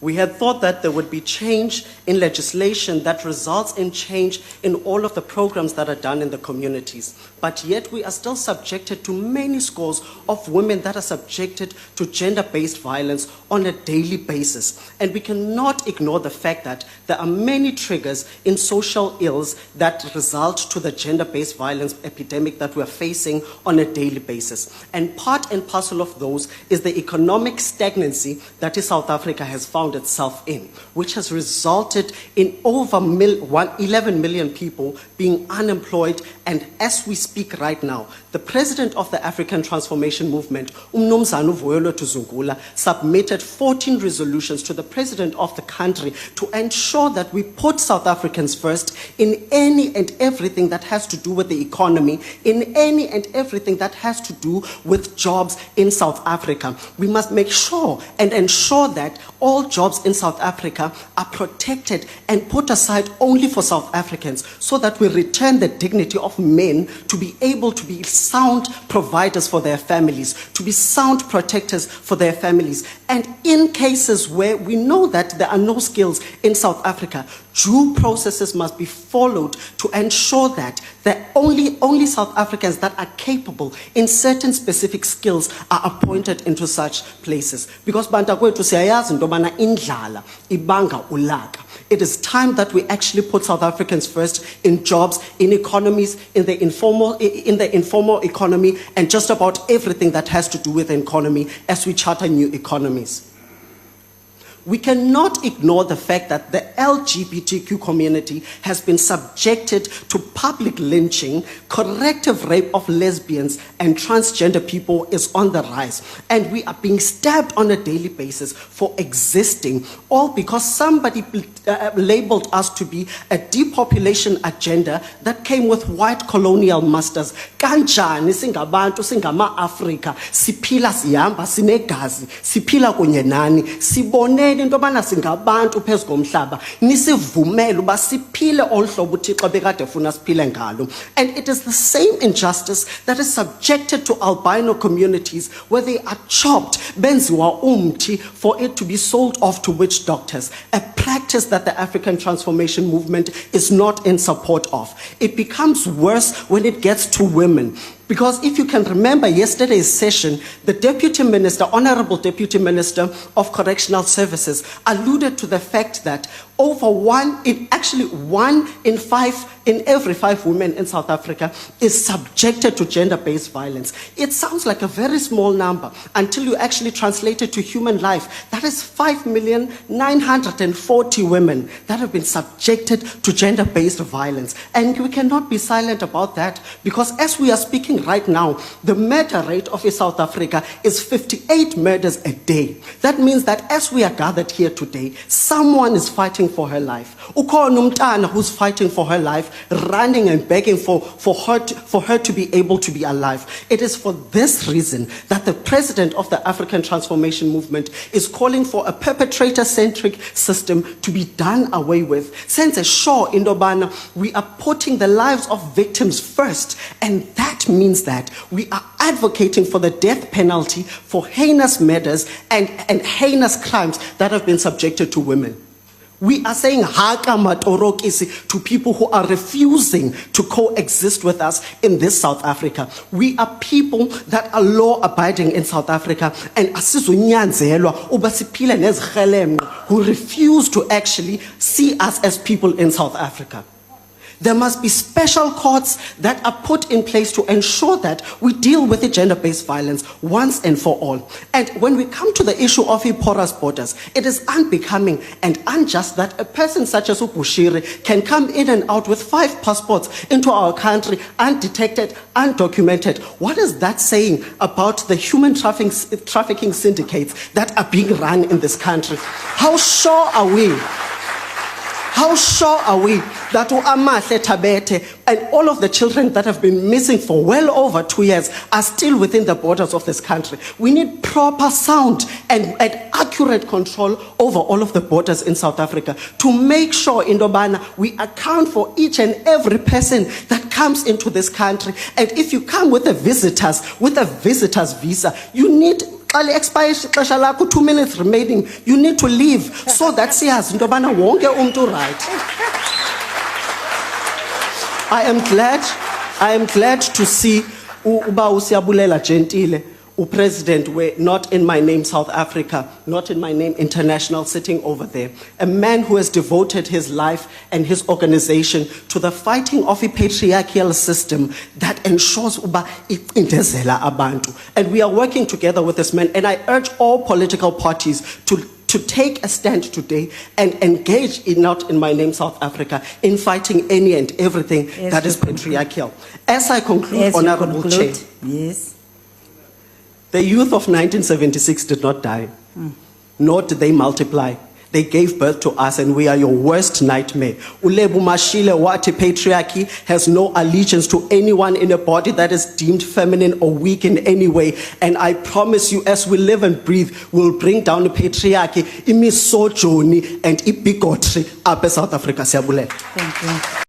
We had thought that there would be change in legislation that results in change in all of the programs that are done in the communities. But yet we are still subjected to many scores of women that are subjected to gender-based violence on a daily basis. And we cannot ignore the fact that there are many triggers in social ills that result to the gender-based violence epidemic that we're facing on a daily basis. And part and parcel of those is the economic stagnancy that South Africa has found itself in, which has resulted in over 11 million people being unemployed. And as we speak right now, the president of the African Transformation Movement, Mnumzane Vuyelwa Tuzungula, submitted 14 resolutions to the president of the country to ensure that we put South Africans first in any and everything that has to do with the economy, in any and everything that has to do with jobs in South Africa. We must make sure and ensure that all jobs in South Africa are protected and put aside only for South Africans, so that we return the dignity of men to be able to be sound providers for their families, to be sound protectors for their families. And in cases where we know that there are no skills in South Africa, due processes must be followed to ensure that only South Africans that are capable in certain specific skills are appointed into such places. Because bantakwethu siyayazi intobana indlala ibanga ulaka. It is time that we actually put South Africans first in jobs, in economies, in the informal economy, and just about everything that has to do with the economy as we charter new economies. We cannot ignore the fact that the LGBTQ community has been subjected to public lynching. Corrective rape of lesbians and transgender people is on the rise, and we are being stabbed on a daily basis for existing, all because somebody labeled us to be a depopulation agenda that came with white colonial masters. Kanjani singabantu singama-Afrika siphila sihamba sinegazi siphila kunye nani sibone into yobana singabantu phezu komhlaba nisivumele uba siphile olu hlobo uThixo bekade efuna siphile ngalo. And it is the same injustice that is subjected to albino communities, where they are chopped benziwa umthi for it to be sold off to witch doctors, a practice that the African Transformation Movement is not in support of. It becomes worse when it gets to women. Because if you can remember yesterday's session, the Deputy Minister, Honorable Deputy Minister of Correctional Services, alluded to the fact that one in every five women in South Africa is subjected to gender-based violence. It sounds like a very small number until you actually translate it to human life. That is 5,940 women that have been subjected to gender-based violence. And we cannot be silent about that, because as we are speaking right now, the murder rate of South Africa is 58 murders a day. That means that as we are gathered here today, someone is fighting for her life. Ukhona umntana who's fighting for her life, running and begging for her to be able to be alive. It is for this reason that the president of the African Transformation Movement is calling for a perpetrator-centric system to be done away with. Sense sure indobana, we are putting the lives of victims first, and that means that we are advocating for the death penalty for heinous murders and heinous crimes that have been subjected to women. We are saying haka matorokisi to people who are refusing to coexist with us in this South Africa. We are people that are law-abiding in South Africa, and asizunyanzelwa ubasiphile nezikrelemnqa who refuse to actually see us as people in South Africa. There must be special courts that are put in place to ensure that we deal with the gender-based violence once and for all. And when we come to the issue of porous borders, it is unbecoming and unjust that a person such as Ubushiri can come in and out with 5 passports into our country, undetected, undocumented. What is that saying about the human trafficking syndicates that are being run in this country? How sure are we that uAmahle Tabete and all of the children that have been missing for well over 2 years are still within the borders of this country? We need proper, sound and accurate control over all of the borders in South Africa to make sure, Indobana, we account for each and every person that comes into this country. And if you come with a visitor's visa, you need Xa li-expire ixesha lakho, 2 minutes remaining, you need to leave so that siyazi into yobana wonke umntu right. I am glad to see uba uSiyabulela Gentile, President, were not in my name South Africa, not in my name International, sitting over there. A man who has devoted his life and his organization to the fighting of a patriarchal system that ensures uba icindezela abantu. And we are working together with this man, and I urge all political parties to take a stand today and engage in not in my name South Africa in fighting any and everything that is patriarchal. As I conclude, Honorable Chair, yes. the youth of 1976 did not die, nor did they multiply. They gave birth to us, and we are your worst nightmare. Ulebu Mashile Wati patriarchy has no allegiance to anyone in a body that is deemed feminine or weak in any way. And I promise you, as we live and breathe, we'll bring down the patriarchy, imisojoni, and ibigotry up in South Africa. Thank you.